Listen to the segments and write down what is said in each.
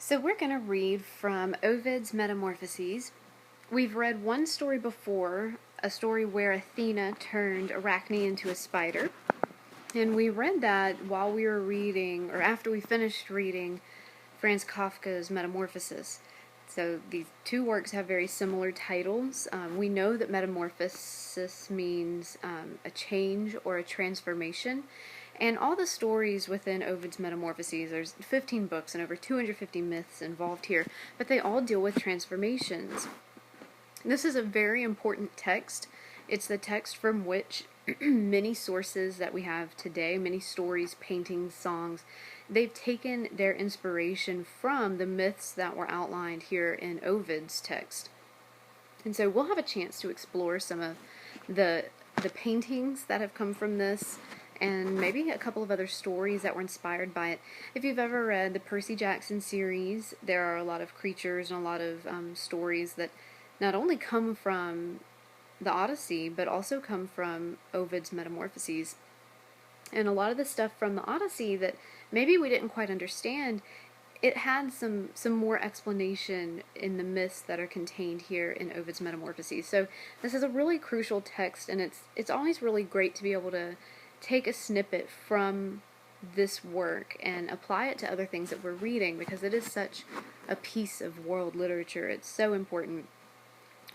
So we're going to read from Ovid's Metamorphoses. We've read one story before, a story where Athena turned Arachne into a spider. And we read that while we were reading, or after we finished reading, Franz Kafka's Metamorphosis. So these two works have very similar titles. We know that metamorphosis means a change or a transformation. And all the stories within Ovid's Metamorphoses, there's 15 books and over 250 myths involved here, but they all deal with transformations. This is a very important text. It's the text from which many sources that we have today, many stories, paintings, songs, they've taken their inspiration from the myths that were outlined here in Ovid's text. And so we'll have a chance to explore some of the paintings that have come from this, and maybe a couple of other stories that were inspired by it. If you've ever read the Percy Jackson series, there are a lot of creatures and a lot of stories that not only come from the Odyssey, but also come from Ovid's Metamorphoses. And a lot of the stuff from the Odyssey that maybe we didn't quite understand, it had some more explanation in the myths that are contained here in Ovid's Metamorphoses. So this is a really crucial text, and it's always really great to be able to take a snippet from this work and apply it to other things that we're reading, because it is such a piece of world literature. It's so important.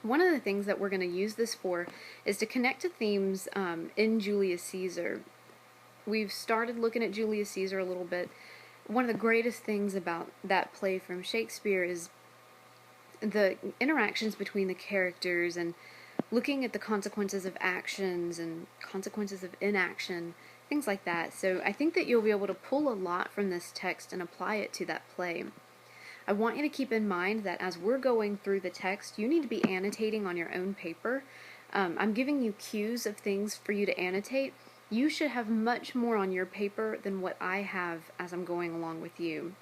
One of the things that we're going to use this for is to connect to themes in Julius Caesar. We've started looking at Julius Caesar a little bit. One of the greatest things about that play from Shakespeare is the interactions between the characters and looking at the consequences of actions and consequences of inaction, things like that. So I think that you'll be able to pull a lot from this text and apply it to that play. I want you to keep in mind that as we're going through the text, you need to be annotating on your own paper. I'm giving you cues of things for you to annotate. You should have much more on your paper than what I have as I'm going along with you,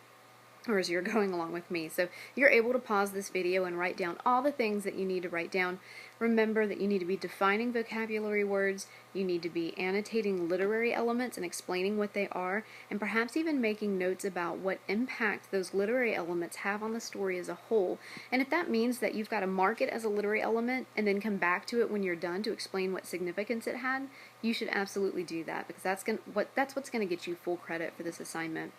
or as you're going along with me. So you're able to pause this video and write down all the things that you need to write down. Remember that you need to be defining vocabulary words, you need to be annotating literary elements and explaining what they are, and perhaps even making notes about what impact those literary elements have on the story as a whole. And if that means that you've got to mark it as a literary element and then come back to it when you're done to explain what significance it had, you should absolutely do that, because that's what's going to get you full credit for this assignment.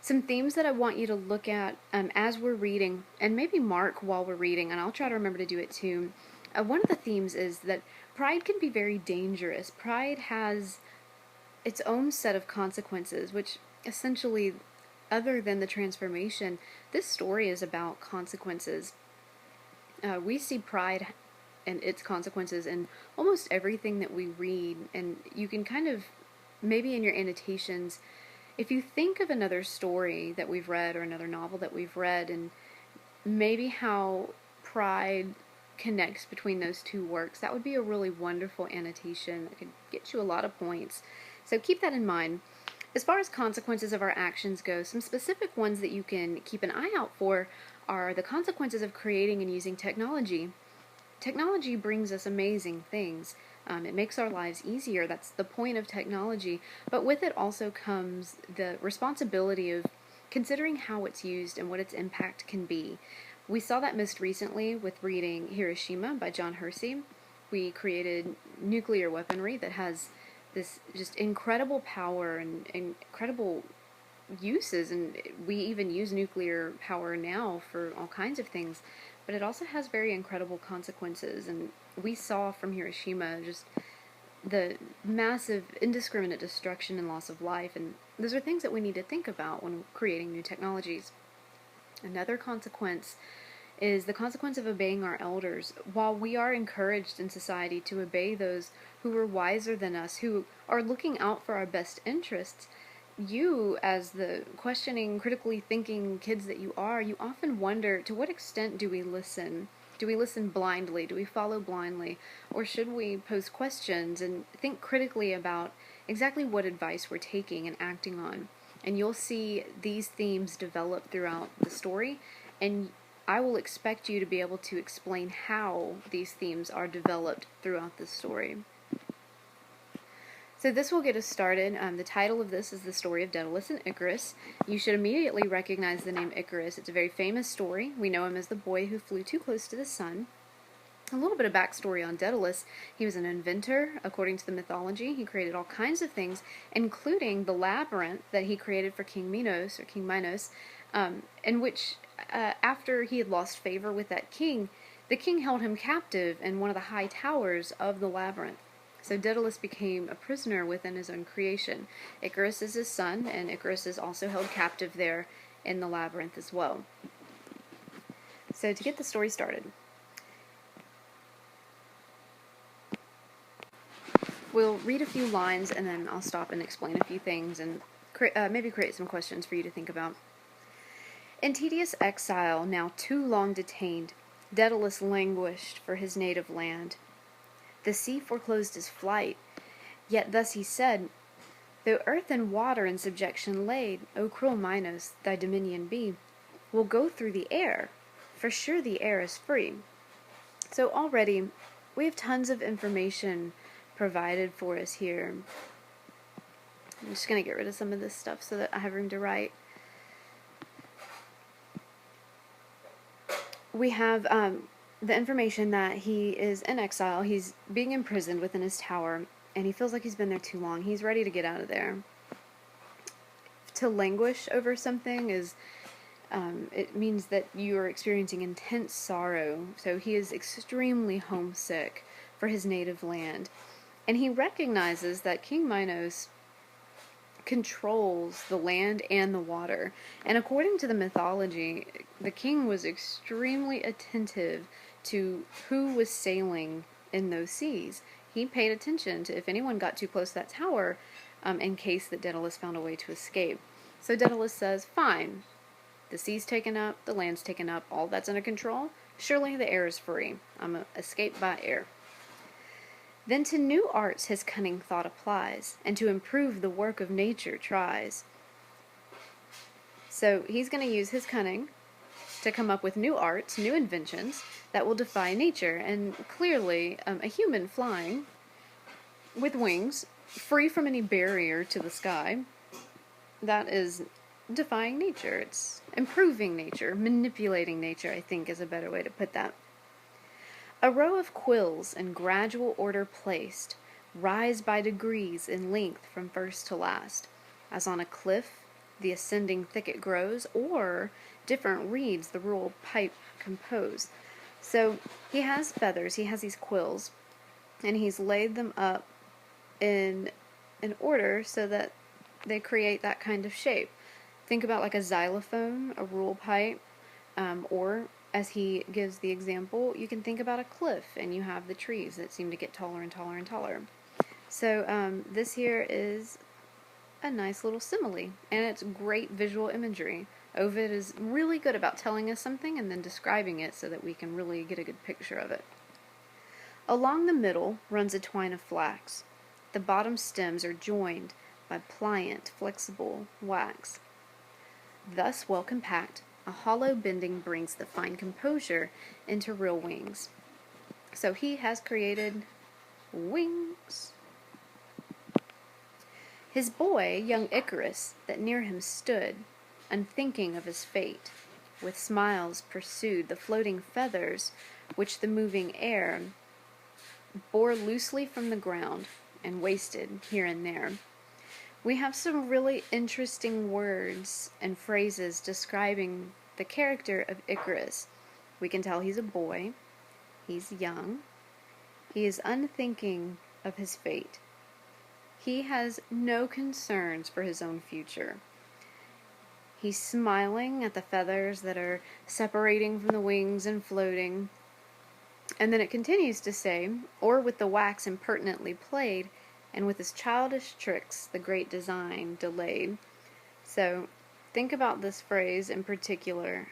Some themes that I want you to look at as we're reading, and maybe mark while we're reading, and I'll try to remember to do it too. One of the themes is that pride can be very dangerous. Pride has its own set of consequences, which essentially, other than the transformation, this story is about consequences. We see pride and its consequences in almost everything that we read, and you can kind of, maybe in your annotations, if you think of another story that we've read or another novel that we've read, and maybe how pride connects between those two works, that would be a really wonderful annotation that could get you a lot of points. So keep that in mind. As far as consequences of our actions go, some specific ones that you can keep an eye out for are the consequences of creating and using technology. Technology brings us amazing things. It makes our lives easier. That's the point of technology. But with it also comes the responsibility of considering how it's used and what its impact can be. We saw that most recently with reading Hiroshima by John Hersey. We created nuclear weaponry that has this just incredible power and incredible uses, and we even use nuclear power now for all kinds of things, but it also has very incredible consequences. And we saw from Hiroshima just the massive indiscriminate destruction and loss of life, and those are things that we need to think about when creating new technologies. Another consequence is the consequence of obeying our elders. While we are encouraged in society to obey those who are wiser than us, who are looking out for our best interests, you, as the questioning, critically thinking kids that you are, you often wonder, to what extent do we listen? Do we listen blindly? Do we follow blindly? Or should we pose questions and think critically about exactly what advice we're taking and acting on? And you'll see these themes develop throughout the story, and I will expect you to be able to explain how these themes are developed throughout the story. So this will get us started. The title of this is The Story of Daedalus and Icarus. You should immediately recognize the name Icarus. It's a very famous story. We know him as the boy who flew too close to the sun. A little bit of backstory on Daedalus. He was an inventor, according to the mythology. He created all kinds of things, including the labyrinth that he created for King Minos, in which, after he had lost favor with that king, the king held him captive in one of the high towers of the labyrinth. So Daedalus became a prisoner within his own creation. Icarus is his son, and Icarus is also held captive there in the labyrinth as well. So to get the story started, we'll read a few lines and then I'll stop and explain a few things and maybe create some questions for you to think about. In tedious exile, now too long detained, Daedalus languished for his native land. The sea foreclosed his flight, yet thus he said, "Though earth and water in subjection laid, O cruel Minos, thy dominion be, will go through the air, for sure the air is free." So already, we have tons of information provided for us here. I'm just going to get rid of some of this stuff so that I have room to write. We have the information that he is in exile, he's being imprisoned within his tower, and he feels like he's been there too long. He's ready to get out of there. To languish over something is, it means that you are experiencing intense sorrow. So he is extremely homesick for his native land. And he recognizes that King Minos controls the land and the water. And according to the mythology, the king was extremely attentive to who was sailing in those seas. He paid attention to if anyone got too close to that tower, in case that Daedalus found a way to escape. So Daedalus says, fine, the sea's taken up, the land's taken up, all that's under control, surely the air is free. I'm going to escape by air. Then to new arts his cunning thought applies, and to improve the work of nature tries. So he's going to use his cunning to come up with new arts, new inventions that will defy nature. And clearly, a human flying with wings, free from any barrier to the sky, that is defying nature. It's improving nature, manipulating nature, I think is a better way to put that. A row of quills in gradual order placed rise by degrees in length from first to last, as on a cliff the ascending thicket grows, or different reeds the rural pipe compose. So he has feathers, he has these quills, and he's laid them up in order so that they create that kind of shape. Think about like a xylophone, a rural pipe, or as he gives the example, you can think about a cliff and you have the trees that seem to get taller and taller and taller. So this here is a nice little simile, and it's great visual imagery. Ovid is really good about telling us something and then describing it so that we can really get a good picture of it. Along the middle runs a twine of flax. The bottom stems are joined by pliant, flexible wax. Thus well compact, a hollow bending brings the fine composure into real wings. So he has created wings. His boy, young Icarus, that near him stood, unthinking of his fate, with smiles pursued the floating feathers which the moving air bore loosely from the ground and wasted here and there. We have some really interesting words and phrases describing the character of Icarus. We can tell he's a boy, he's young, he is unthinking of his fate. He has no concerns for his own future. He's smiling at the feathers that are separating from the wings and floating. And then it continues to say, or with the wax impertinently played, and with his childish tricks the great design delayed. So think about this phrase in particular.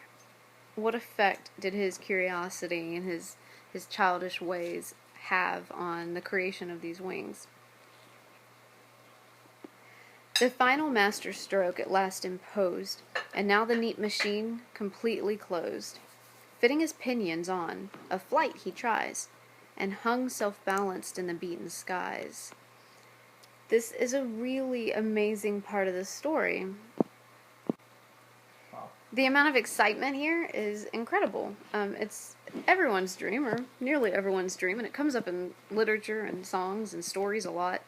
What effect did his curiosity and his childish ways have on the creation of these wings? The final master stroke at last imposed, and now the neat machine completely closed. Fitting his pinions on, of flight he tries, and hung self-balanced in the beaten skies. This is a really amazing part of the story. Wow. The amount of excitement here is incredible. It's everyone's dream, or nearly everyone's dream, and it comes up in literature and songs and stories a lot,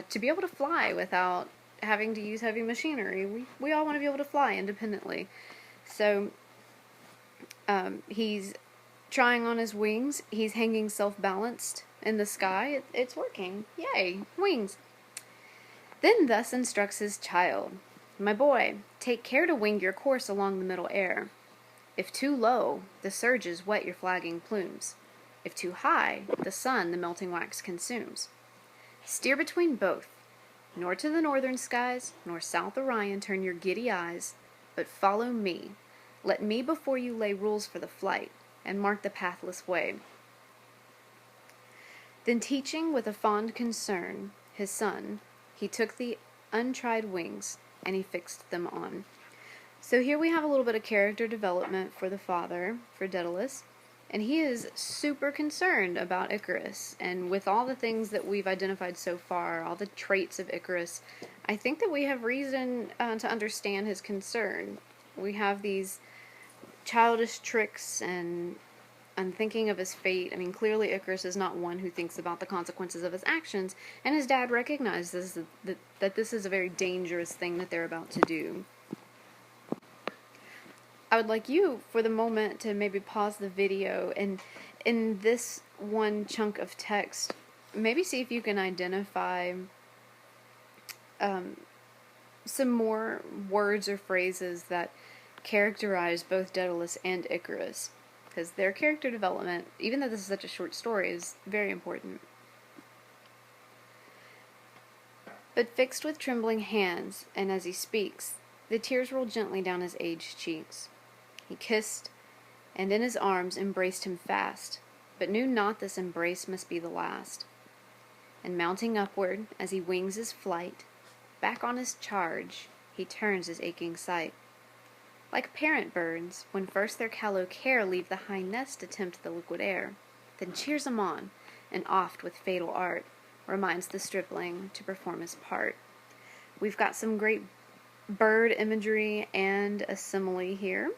to be able to fly without having to use heavy machinery. We all want to be able to fly independently. So he's trying on his wings. He's hanging self-balanced in the sky. It's working. Yay, wings. Then thus instructs his child, "My boy, take care to wing your course along the middle air. If too low, the surges wet your flagging plumes. If too high, the sun the melting wax consumes. Steer between both, nor to the northern skies, nor south Orion turn your giddy eyes, but follow me. Let me before you lay rules for the flight, and mark the pathless way." Then teaching with a fond concern his son, he took the untried wings, and he fixed them on. So here we have a little bit of character development for the father, for Daedalus, and he is super concerned about Icarus. And with all the things that we've identified so far, all the traits of Icarus, I think that we have reason to understand his concern. We have these childish tricks and thinking of his fate. I mean, clearly Icarus is not one who thinks about the consequences of his actions, and his dad recognizes that this is a very dangerous thing that they're about to do. I would like you, for the moment, to maybe pause the video and in this one chunk of text, maybe see if you can identify some more words or phrases that characterize both Daedalus and Icarus, because their character development, even though this is such a short story, is very important. But fixed with trembling hands, and as he speaks, the tears roll gently down his aged cheeks. He kissed, and in his arms embraced him fast, but knew not this embrace must be the last. And mounting upward, as he wings his flight, back on his charge, he turns his aching sight. Like parent birds, when first their callow care leave the high nest to tempt the liquid air, then cheers 'em on, and oft with fatal art reminds the stripling to perform his part. We've got some great bird imagery and a simile here.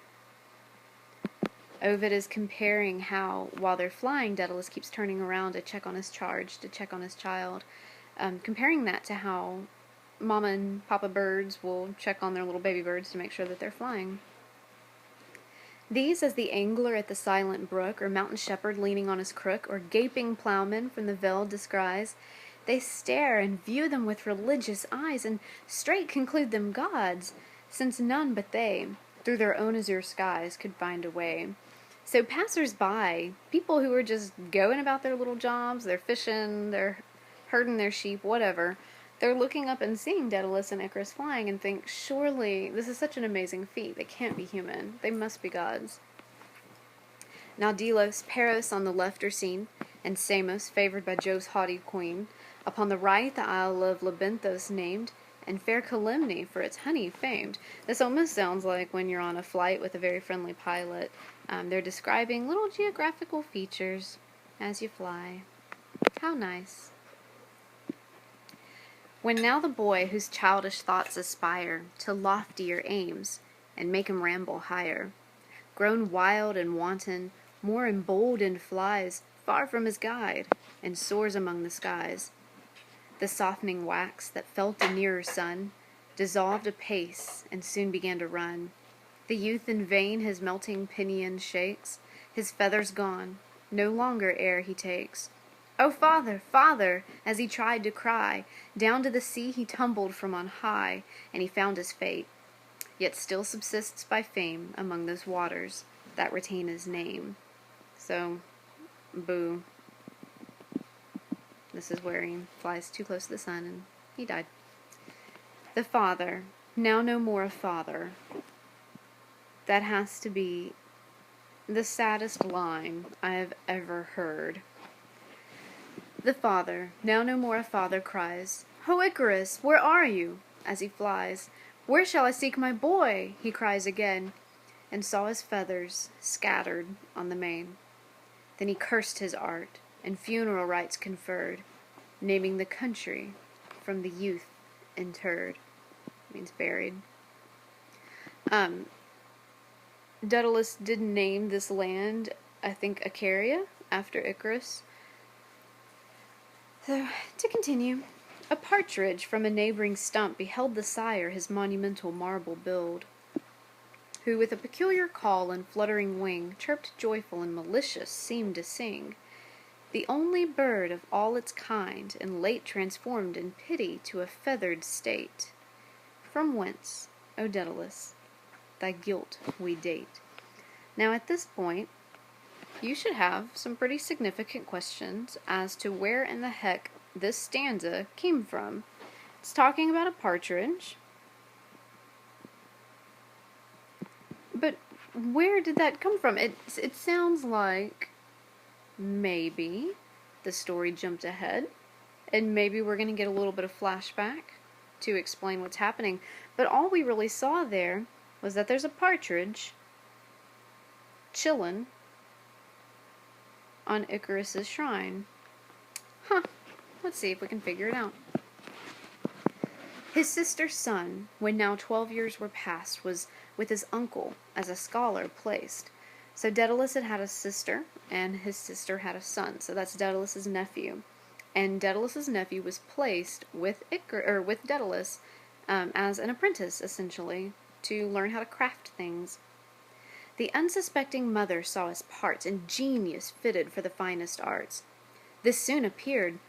Ovid is comparing how, while they're flying, Daedalus keeps turning around to check on his charge, to check on his child, comparing that to how mama and papa birds will check on their little baby birds to make sure that they're flying. These, as the angler at the silent brook, or mountain shepherd leaning on his crook, or gaping plowman from the veld descries, they stare and view them with religious eyes, and straight conclude them gods, since none but they, through their own azure skies, could find a way. So passers-by, people who are just going about their little jobs, they're fishing, they're herding their sheep, whatever, they're looking up and seeing Daedalus and Icarus flying and think, surely this is such an amazing feat. They can't be human. They must be gods. Now Delos, Paros on the left are seen, and Samos, favored by Jove's haughty queen. Upon the right the isle of Lebynthos named, and fair Calymne for its honey famed. This almost sounds like when you're on a flight with a very friendly pilot. They're describing little geographical features as you fly. How nice. When now the boy whose childish thoughts aspire to loftier aims, and make him ramble higher, grown wild and wanton, more emboldened flies far from his guide, and soars among the skies. The softening wax that felt a nearer sun dissolved apace and soon began to run. The youth in vain his melting pinion shakes, his feathers gone, no longer air he takes. "Oh, father, father!" as he tried to cry, down to the sea he tumbled from on high, and he found his fate, yet still subsists by fame among those waters that retain his name. So, boo. This is where he flies too close to the sun, and he died. The father, now no more a father. That has to be the saddest line I have ever heard. The father, now no more a father, cries, "Ho, Icarus, where are you?" as he flies. "Where shall I seek my boy?" he cries again, and saw his feathers scattered on the main. Then he cursed his art, and funeral rites conferred, naming the country from the youth interred. Means buried. Daedalus did name this land, I think, Icaria, after Icarus. So, to continue, a partridge from a neighboring stump beheld the sire his monumental marble build, who with a peculiar call and fluttering wing chirped joyful and malicious seemed to sing, the only bird of all its kind, and late transformed in pity to a feathered state. From whence, O Daedalus, thy guilt we date. Now at this point, you should have some pretty significant questions as to where in the heck this stanza came from. It's talking about a partridge, but where did that come from? It sounds like maybe the story jumped ahead, and maybe we're going to get a little bit of flashback to explain what's happening. But all we really saw there was that there's a partridge chillin' on Icarus's shrine. Let's see if we can figure it out. His sister's son, when now 12 years were past, was with his uncle as a scholar placed. So Daedalus had a sister, and his sister had a son. So that's Daedalus's nephew. And Daedalus's nephew was placed with Daedalus as an apprentice, essentially, to learn how to craft things. The unsuspecting mother saw his parts, and genius fitted for the finest arts. This soon appeared,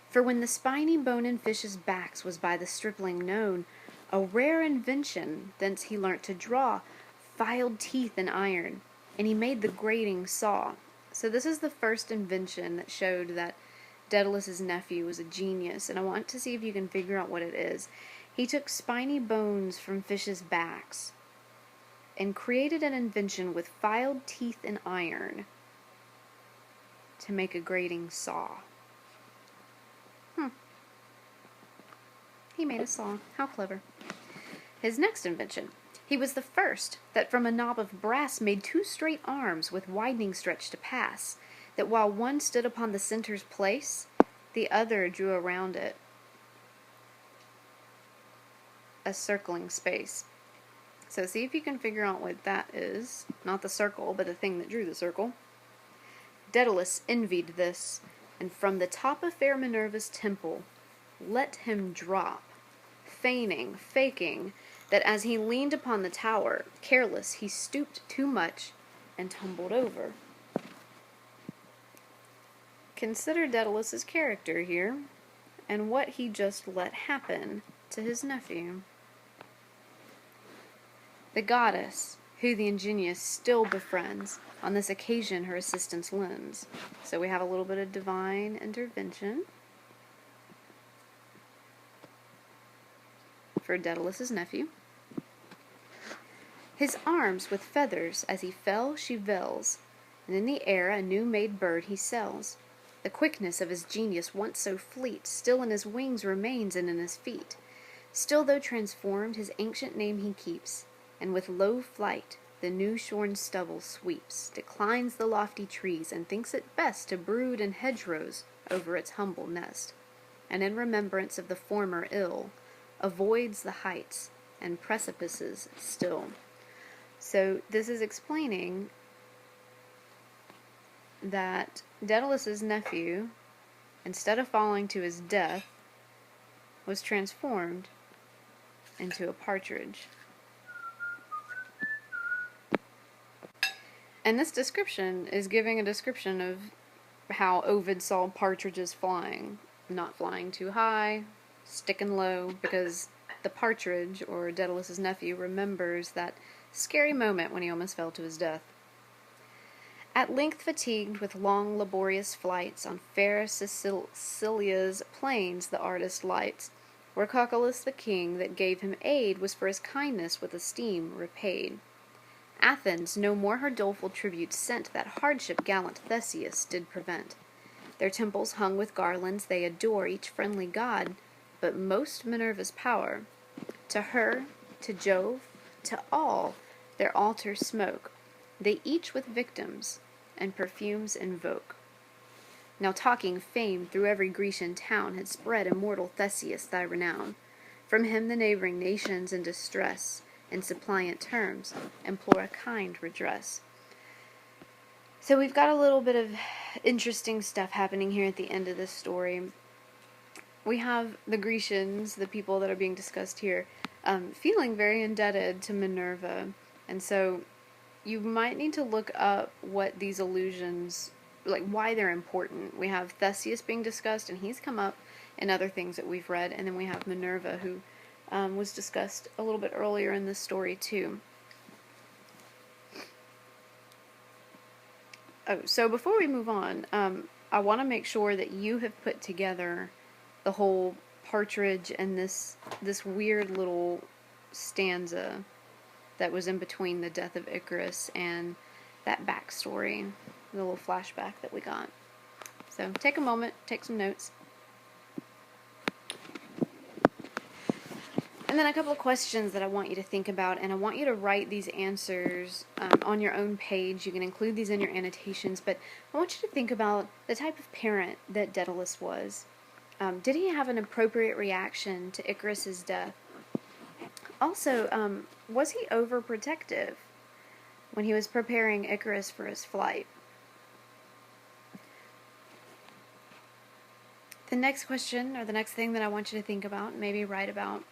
for when the spiny bone in fishes' backs was by the stripling known, a rare invention thence he learnt to draw, filed teeth in iron, and he made the grating saw. So this is the first invention that showed that Daedalus's nephew was a genius, and I want to see if you can figure out what it is. He took spiny bones from fishes' backs and created an invention with filed teeth in iron to make a grating saw. He made a saw. How clever. His next invention. He was the first that from a knob of brass made 2 straight arms with widening stretch to pass, that while one stood upon the center's place, the other drew around it a circling space. So see if you can figure out what that is. Not the circle, but the thing that drew the circle. Daedalus envied this, and from the top of fair Minerva's temple let him drop, faking, that as he leaned upon the tower, careless, he stooped too much and tumbled over. Consider Daedalus's character here, and what he just let happen to his nephew. The goddess, who the ingenious still befriends, on this occasion her assistance lends. So we have a little bit of divine intervention for Daedalus's nephew. His arms with feathers as he fell she veils, and in the air a new-made bird he sells. The quickness of his genius once so fleet, still in his wings remains and in his feet. Still though transformed, his ancient name he keeps, and with low flight the new-shorn stubble sweeps, declines the lofty trees, and thinks it best to brood in hedgerows over its humble nest, and in remembrance of the former ill, avoids the heights and precipices still. So this is explaining that Daedalus's nephew, instead of falling to his death, was transformed into a partridge. And this description is giving a description of how Ovid saw partridges flying. Not flying too high, sticking low, because the partridge, or Daedalus's nephew, remembers that scary moment when he almost fell to his death. At length fatigued with long laborious flights, on fair Sicilia's plains the artist lights, where Cocalus the king that gave him aid was for his kindness with esteem repaid. Athens no more her doleful tribute sent, that hardship gallant Theseus did prevent. Their temples hung with garlands, they adore each friendly god, but most Minerva's power. To her, to Jove, to all, their altars smoke, they each with victims and perfumes invoke. Now talking fame through every Grecian town had spread immortal Theseus thy renown. From him the neighboring nations in distress, in suppliant terms, implore a kind redress. So we've got a little bit of interesting stuff happening here at the end of this story. We have the Grecians, the people that are being discussed here, feeling very indebted to Minerva. And so you might need to look up what these allusions, like why they're important. We have Theseus being discussed, and he's come up in other things that we've read. And then we have Minerva, who was discussed a little bit earlier in this story too. Oh, so before we move on, I want to make sure that you have put together the whole partridge and this weird little stanza that was in between the death of Icarus and that backstory, the little flashback that we got. So take a moment, take some notes. And then a couple of questions that I want you to think about, and I want you to write these answers on your own page. You can include these in your annotations, but I want you to think about the type of parent that Daedalus was. Did he have an appropriate reaction to Icarus's death? Also, was he overprotective when he was preparing Icarus for his flight? The next question, or the next thing that I want you to think about, maybe write about,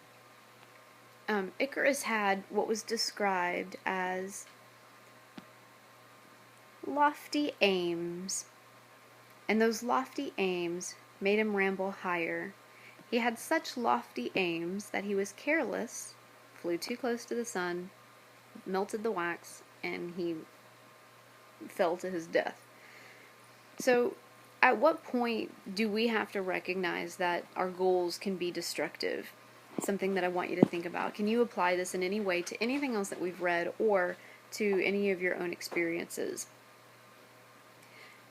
Icarus had what was described as lofty aims, and those lofty aims made him ramble higher. He had such lofty aims that he was careless, flew too close to the sun, melted the wax, and he fell to his death. So, at what point do we have to recognize that our goals can be destructive? Something that I want you to think about. Can you apply this in any way to anything else that we've read or to any of your own experiences?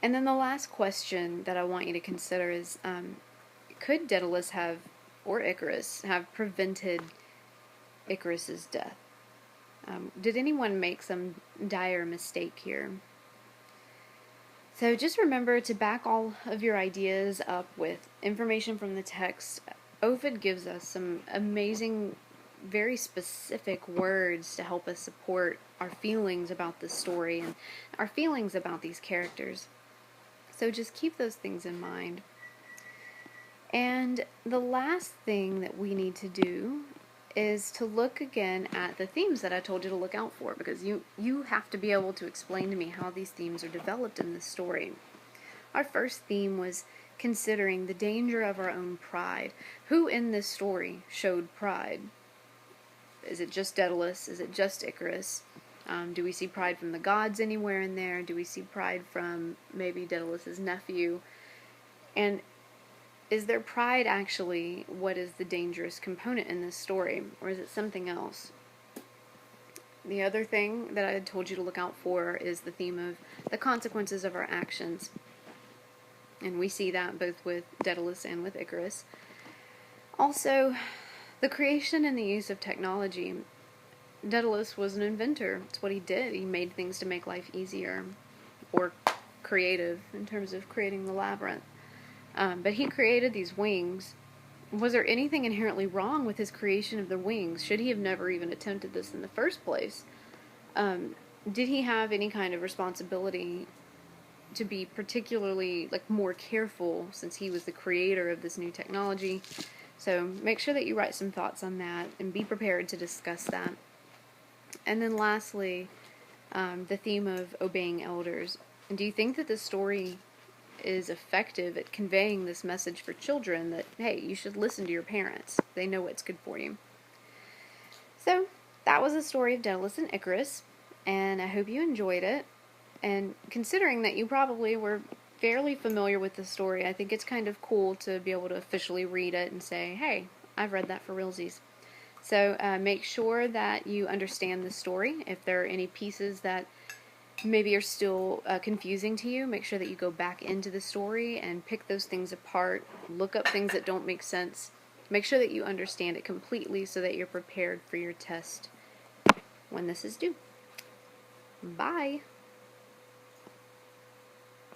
And then the last question that I want you to consider is, could Daedalus have, or Icarus, have prevented Icarus's death? Did anyone make some dire mistake here? So just remember to back all of your ideas up with information from the text. Ovid gives us some amazing, very specific words to help us support our feelings about this story and our feelings about these characters. So just keep those things in mind. And the last thing that we need to do is to look again at the themes that I told you to look out for, because you have to be able to explain to me how these themes are developed in this story. Our first theme was considering the danger of our own pride. Who in this story showed pride? Is it just Daedalus? Is it just Icarus? Do we see pride from the gods anywhere in there? Do we see pride from maybe Daedalus's nephew? And is their pride actually what is the dangerous component in this story? Or is it something else? The other thing that I had told you to look out for is the theme of the consequences of our actions. And we see that both with Daedalus and with Icarus. Also, the creation and the use of technology. Daedalus was an inventor. It's what he did. He made things to make life easier, or creative in terms of creating the labyrinth. But he created these wings. Was there anything inherently wrong with his creation of the wings? Should he have never even attempted this in the first place? Did he have any kind of responsibility to be particularly more careful, since he was the creator of this new technology? So make sure that you write some thoughts on that and be prepared to discuss that. And then lastly, the theme of obeying elders. And do you think that this story is effective at conveying this message for children that, hey, you should listen to your parents. They know what's good for you. So that was the story of Daedalus and Icarus, and I hope you enjoyed it. And considering that you probably were fairly familiar with the story, I think it's kind of cool to be able to officially read it and say, hey, I've read that for realsies. So make sure that you understand the story. If there are any pieces that maybe are still confusing to you, make sure that you go back into the story and pick those things apart, look up things that don't make sense. Make sure that you understand it completely so that you're prepared for your test when this is due. Bye!